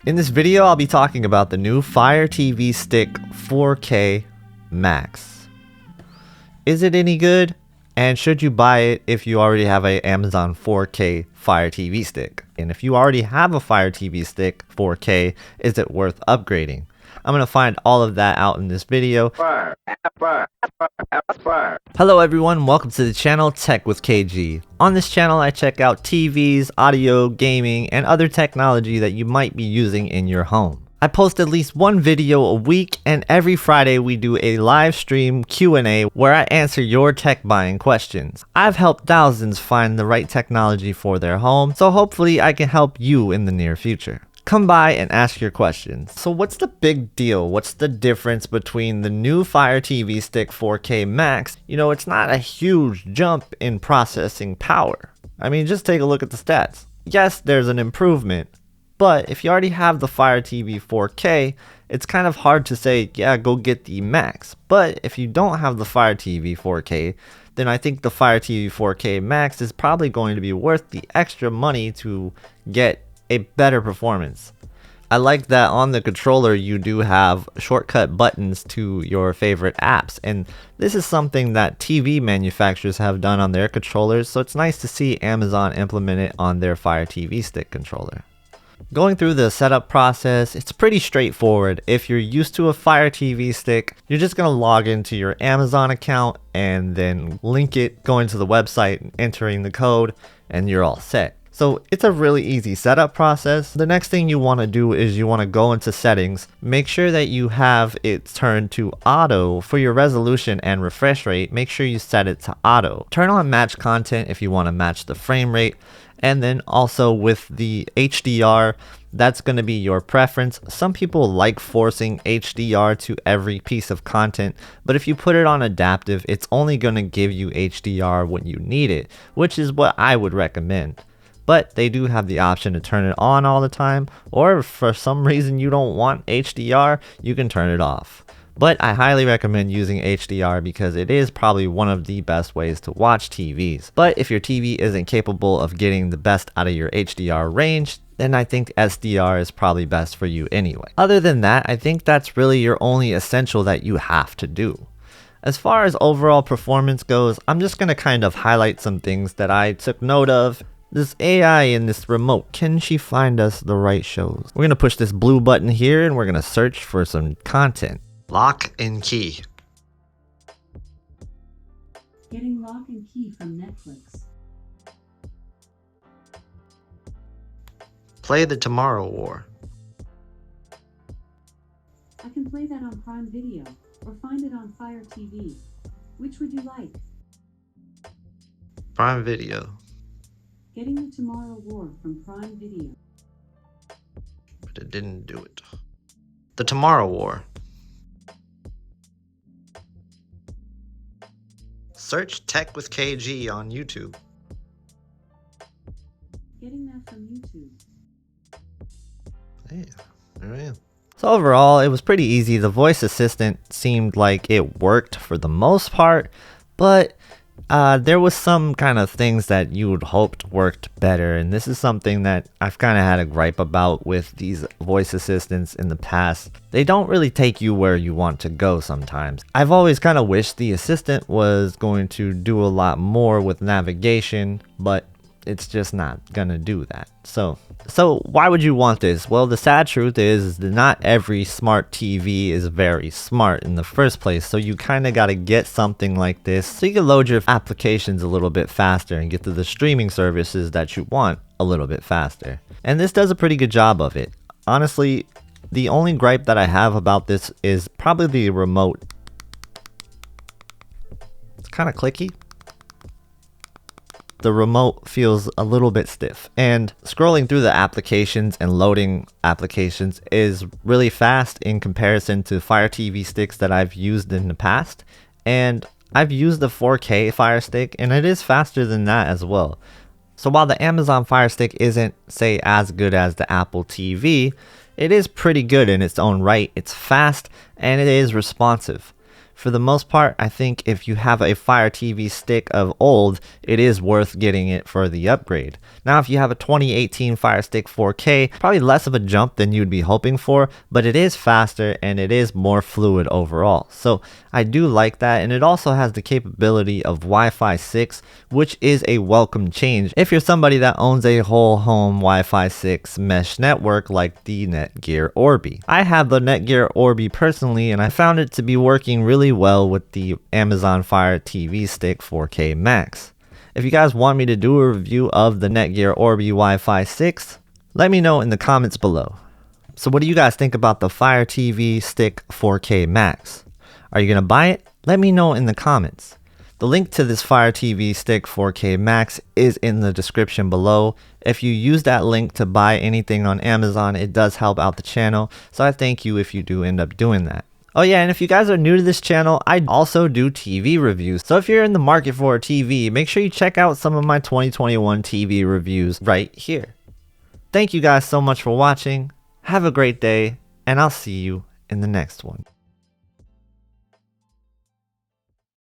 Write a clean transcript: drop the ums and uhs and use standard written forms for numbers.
In this video, I'll be talking about the new FireTV Stick 4K Max. Is it any good? And should you buy it if you already have an Amazon 4K Fire TV stick? And if you already have a Fire TV stick 4K, is it worth upgrading? I'm going to find all of that out in this video. Hello everyone, welcome to the channel Tech with KG. On this channel I check out TVs, audio, gaming, and other technology that you might be using in your home. I post at least one video a week, and every Friday we do a live stream Q&A where I answer your tech buying questions. I've helped thousands find the right technology for their home, so hopefully I can help you in the near future. Come by and ask your questions. So what's the big deal? What's the difference between the new Fire TV Stick 4K Max? You know, it's not a huge jump in processing power. I mean, just take a look at the stats. Yes, there's an improvement, but if you already have the Fire TV 4K, it's kind of hard to say, yeah, go get the Max. But if you don't have the Fire TV 4K, then I think the Fire TV 4K Max is probably going to be worth the extra money to get a better performance. I like that on the controller you do have shortcut buttons to your favorite apps, and this is something that TV manufacturers have done on their controllers, so it's nice to see Amazon implement it on their Fire TV Stick controller. Going through the setup process, it's pretty straightforward. If you're used to a Fire TV Stick, you're just going to log into your Amazon account and then link it, going to the website, entering the code, and you're all set. So it's a really easy setup process. The next thing you want to do is you want to go into settings, make sure that you have it turned to auto for your resolution and refresh rate. Make sure you set it to auto. Turn on match content if you want to match the frame rate. And then also with the HDR, that's going to be your preference. Some people like forcing HDR to every piece of content, but if you put it on adaptive, it's only going to give you HDR when you need it, which is what I would recommend. But they do have the option to turn it on all the time, or if for some reason you don't want HDR, you can turn it off. But I highly recommend using HDR because it is probably one of the best ways to watch TVs. But if your TV isn't capable of getting the best out of your HDR range, then I think SDR is probably best for you anyway. Other than that, I think that's really your only essential that you have to do. As far as overall performance goes, I'm just going to kind of highlight some things that I took note of. This AI in this remote, can she find us the right shows? We're going to push this blue button here and we're going to search for some content. Lock and key. Getting Lock and Key from Netflix. Play the Tomorrow War. I can play that on Prime Video, or find it on Fire TV. Which would you like? Prime Video. Getting the Tomorrow War from Prime Video. But it didn't do it. The Tomorrow War. Search Tech with KG on YouTube. Getting that from YouTube. Yeah, there I am. So overall, it was pretty easy. The voice assistant seemed like it worked for the most part, but there was some kind of things that you would hoped worked better, and this is something that I've kind of had a gripe about with these voice assistants in the past. They don't really take you where you want to go sometimes. I've always kind of wished the assistant was going to do a lot more with navigation, but it's just not gonna do that. So why would you want this? Well, the sad truth is that not every smart TV is very smart in the first place, so you kind of got to get something like this so you can load your applications a little bit faster and get to the streaming services that you want a little bit faster. And this does a pretty good job of it. Honestly, the only gripe that I have about this is probably the remote. It's kind of clicky. The remote feels a little bit stiff, and scrolling through the applications and loading applications is really fast in comparison to Fire TV sticks that I've used in the past. And I've used the 4K Fire Stick and it is faster than that as well. So while the Amazon Fire Stick isn't, say, as good as the Apple TV, it is pretty good in its own right. It's fast and it is responsive. For the most part, I think if you have a Fire TV stick of old, it is worth getting it for the upgrade. Now, if you have a 2018 Fire Stick 4K, probably less of a jump than you'd be hoping for, but it is faster and it is more fluid overall. So I do like that, and it also has the capability of Wi-Fi 6, which is a welcome change if you're somebody that owns a whole home Wi-Fi 6 mesh network like the Netgear Orbi. I have the Netgear Orbi personally, and I found it to be working really well with the Amazon Fire TV Stick 4K Max. If you guys want me to do a review of the Netgear Orbi Wi-Fi 6, let me know in the comments below. So what do you guys think about the Fire TV Stick 4K Max? Are you gonna buy it? Let me know in the comments. The link to this Fire TV Stick 4K Max is in the description below. If you use that link to buy anything on Amazon, it does help out the channel, so I thank you if you do end up doing that. Oh yeah, and if you guys are new to this channel, I also do TV reviews. So if you're in the market for a TV, make sure you check out some of my 2021 TV reviews right here. Thank you guys so much for watching. Have a great day, and I'll see you in the next one.